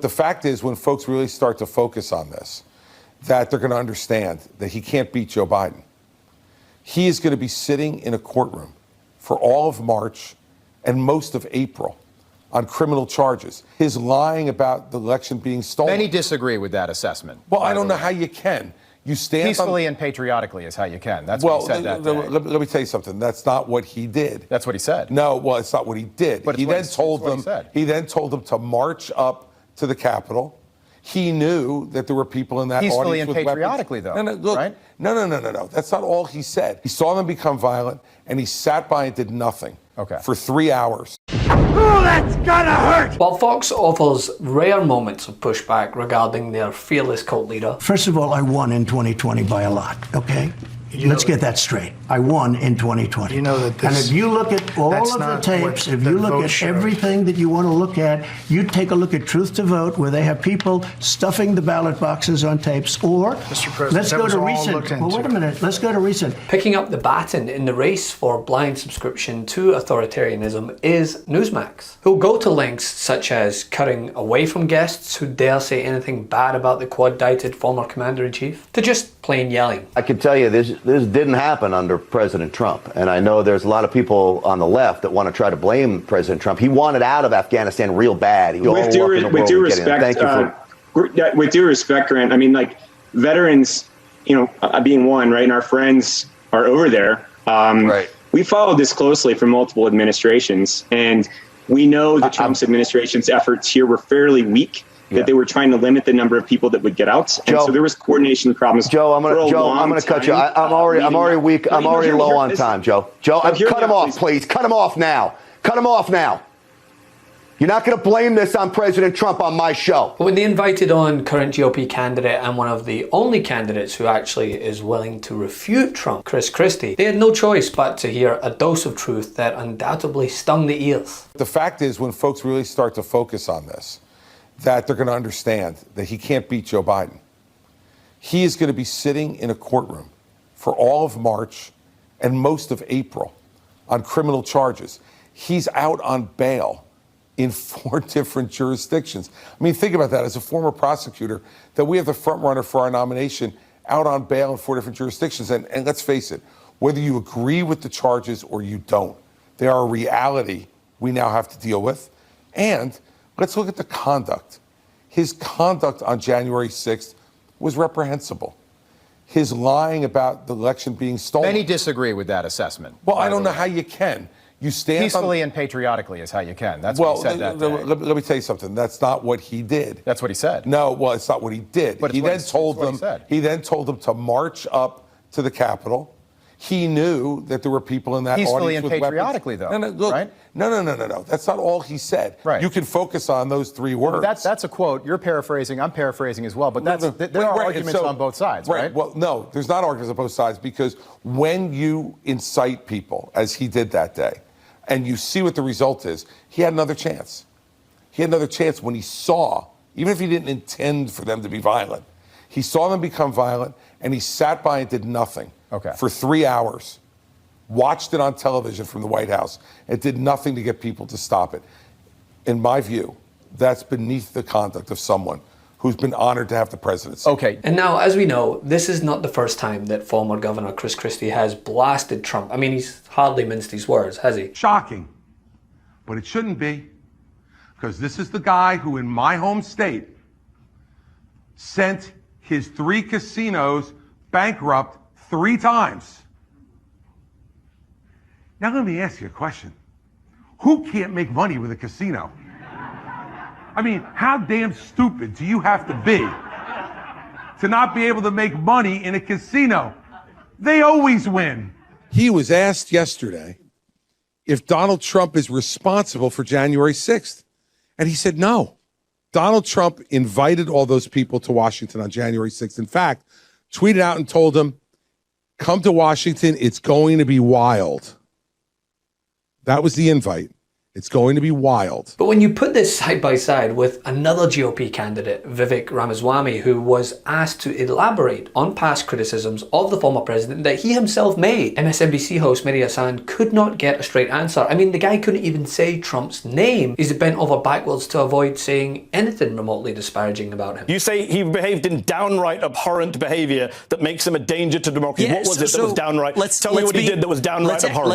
The fact is, when folks really start to focus on this, that they're going to understand that he can't beat Joe Biden. He is going to be sitting in a courtroom for all of March and most of April on criminal charges. His lying about the election being stolen. Many disagree with that assessment. Well, I don't know how you can. You stand peacefully and patriotically is how you can. That's what he said that day. Let me tell you something. That's not what he did. That's what he said. No, well, it's not what he did. But he then told them to march up to the Capitol. He knew that there were people in that peacefully audience and with patriotically, weapons. though, look, right? No. That's not all he said. He saw them become violent, and he sat by and did nothing for 3 hours. Oh, that's gonna hurt! While Fox offers rare moments of pushback regarding their fearless cult leader. First of all, I won in 2020 by a lot, okay? Let's get that straight. I won in 2020. You know that this, and if you look at all of the tapes, if you look at everything that you want to look at, you take a look at Truth to Vote, where they have people stuffing the ballot boxes on tapes, or let's go to recent. Well, wait a minute. Let's go to recent. Picking up the baton in the race for blind subscription to authoritarianism is Newsmax, who'll go to lengths such as cutting away from guests who dare say anything bad about the quad-dieted former commander-in-chief, to just plain yelling. I can tell you this didn't happen under President Trump. And I know there's a lot of people on the left that want to try to blame President Trump. He wanted out of Afghanistan real bad. With due respect, Grant, I mean, like, veterans, being one, right, and our friends are over there. Right. We followed this closely for multiple administrations, and we know the Trump's administration's efforts here were fairly weak. That they were trying to limit the number of people that would get out, and so there was coordination problems. Joe, I'm gonna cut you. I'm already weak. I'm already low on time, Joe. Cut him off, please. Cut him off now. Cut him off now. You're not going to blame this on President Trump on my show. But when they invited on current GOP candidate and one of the only candidates who actually is willing to refute Trump, Christie, they had no choice but to hear a dose of truth that undoubtedly stung the ears. The fact is, when folks really start to focus on this, that they're going to understand that he can't beat Joe Biden. He is going to be sitting in a courtroom for all of March and most of April on criminal charges. He's out on bail in 4 different jurisdictions. I mean, think about that. As a former prosecutor, that we have the front runner for our nomination out on bail in 4 different jurisdictions. And let's face it, whether you agree with the charges or you don't, they are a reality we now have to deal with. And let's look at the conduct. His conduct on January 6th was reprehensible. His lying about the election being stolen. Many disagree with that assessment. Well, I don't know how you can. You stand peacefully and patriotically is how you can. That's what he said that day. Let me tell you something. That's not what he did. That's what he said. No, well, it's not what he did. But he then told them to march up to the Capitol. He knew that there were people in that peacefully audience and patriotically, though. Right? No. That's not all he said. Right. You can focus on those 3 words. That's a quote. You're paraphrasing. I'm paraphrasing as well. But there are arguments on both sides, right? Well, no, there's not arguments on both sides, because when you incite people, as he did that day, and you see what the result is, he had another chance. He had another chance when he saw, even if he didn't intend for them to be violent, he saw them become violent, and he sat by and did nothing for 3 hours, watched it on television from the White House, and did nothing to get people to stop it. In my view, that's beneath the conduct of someone who's been honored to have the presidency. Okay. And now, as we know, this is not the first time that former Governor Chris Christie has blasted Trump. I mean, he's hardly minced his words, has he? Shocking, but it shouldn't be, because this is the guy who, in my home state, sent his 3 casinos bankrupt 3 times. Now let me ask you a question. Who can't make money with a casino? I mean, how damn stupid do you have to be to not be able to make money in a casino? They always win. He was asked yesterday if Donald Trump is responsible for January 6th. And he said no. Donald Trump invited all those people to Washington on January 6th. In fact, tweeted out and told them, come to Washington, it's going to be wild. That was the invite. It's going to be wild. But when you put this side by side with another GOP candidate, Vivek Ramaswamy, who was asked to elaborate on past criticisms of the former president that he himself made, MSNBC host MeidasTouch could not get a straight answer. I mean, the guy couldn't even say Trump's name. He's bent over backwards to avoid saying anything remotely disparaging about him. You say he behaved in downright abhorrent behavior that makes him a danger to democracy. What was it that was downright? Tell me what he did that was downright abhorrent.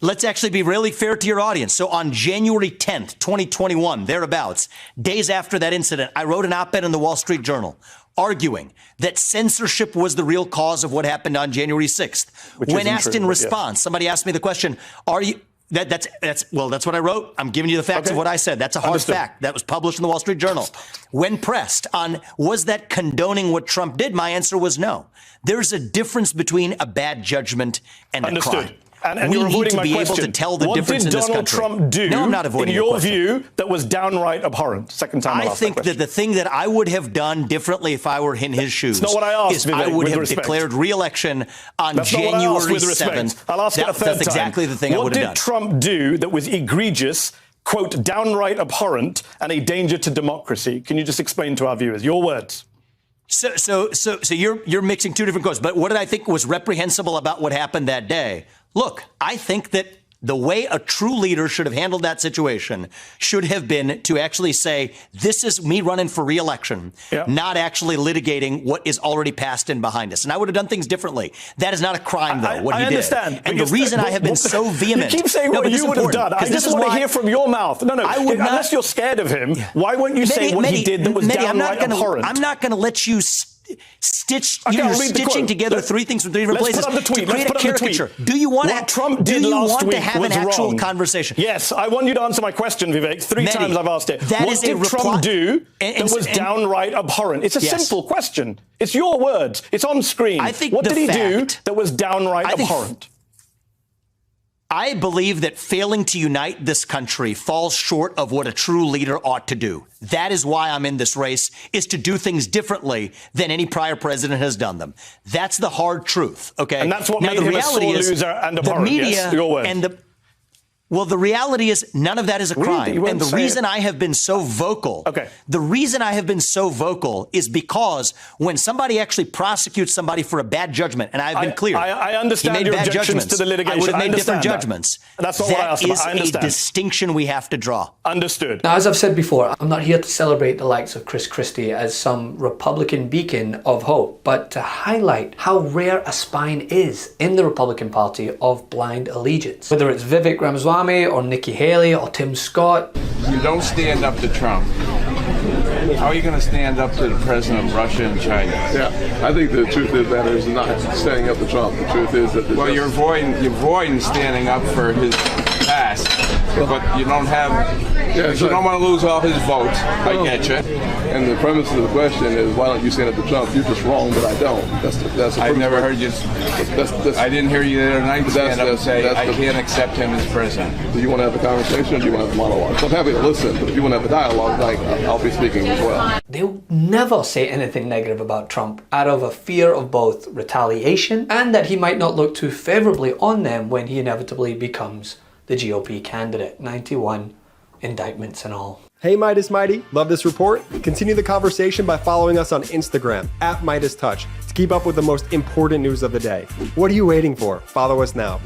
Let's actually be really fair to your audience. So on January 10th, 2021, thereabouts, days after that incident, I wrote an op-ed in the Wall Street Journal arguing that censorship was the real cause of what happened on January 6th. When asked in response, somebody asked me the question, are you... That's what I wrote. I'm giving you the facts of what I said. That's a hard fact. That was published in the Wall Street Journal. When pressed on, was that condoning what Trump did? My answer was no. There's a difference between a bad judgment and a crime. And we you're need avoiding to my be question. able to tell the difference in this country. What did Donald Trump do, no, I'm not avoiding in your question. view, that was downright abhorrent? Second time I think that the thing that I would have done differently if I were in his shoes That's not what I asked, is Vivek, I would with have respect. declared re-election on That's January not what I asked, with 7th. I'll ask it a third That's exactly the thing I would have done. What did Trump do that was egregious, quote, downright abhorrent, and a danger to democracy? Can you just explain to our viewers? Your words. So you're mixing two different quotes. But what did I think was reprehensible about what happened that day? Look, I think that the way a true leader should have handled that situation should have been to actually say, this is me running for re-election, not actually litigating what is already passed and behind us. And I would have done things differently. That is not a crime, though, what he did. I understand. And the reason I have been so vehement... You keep saying what you would have done. I just want to hear from your mouth. No, unless you're scared of him, why won't you say what he did that was downright abhorrent? I'm not going to let you... You're stitching together three things from three different places to create a caricature. Do you want to have an actual conversation? Yes, I want you to answer my question, Vivek. Three times I've asked it. What did Trump do that was downright abhorrent? It's a simple question. It's your words. It's on screen. What did he do that was downright abhorrent? I believe that failing to unite this country falls short of what a true leader ought to do. That is why I'm in this race, is to do things differently than any prior president has done them. That's the hard truth, okay? And that's what made him a sore loser and abhorrent. The media yes, your words. and well, the reality is none of that is a crime. And the reason I have been so vocal, is because when somebody actually prosecutes somebody for a bad judgment, and I've been clear, I understand your objections to the litigation. I would have made different judgments. That's not what I asked about. I That is a distinction we have to draw. Understood. Now, as I've said before, I'm not here to celebrate the likes of Chris Christie as some Republican beacon of hope, but to highlight how rare a spine is in the Republican Party of blind allegiance. Whether it's Vivek Ramaswamy or Nikki Haley or Tim Scott. You don't stand up to Trump. How are you going to stand up to the president of Russia and China? Yeah, I think the truth is that is not standing up to Trump. The truth is that... Well, you're avoiding standing up for his past, but you don't have... you don't want to lose all his votes. I get you. And the premise of the question is, why don't you stand up to Trump? You're just wrong, but I don't. That's I've never heard you... I didn't hear you the other night stand up and say, I can't accept him as president. Do you want to have a conversation or do you want to have a monologue? So I'm happy to listen, but if you want to have a dialogue, I'll be speaking as well. They'll never say anything negative about Trump out of a fear of both retaliation and that he might not look too favorably on them when he inevitably becomes the GOP candidate. 91 indictments and all. Hey Midas Mighty, love this report? Continue the conversation by following us on Instagram @MeidasTouch to keep up with the most important news of the day. What are you waiting for? Follow us now.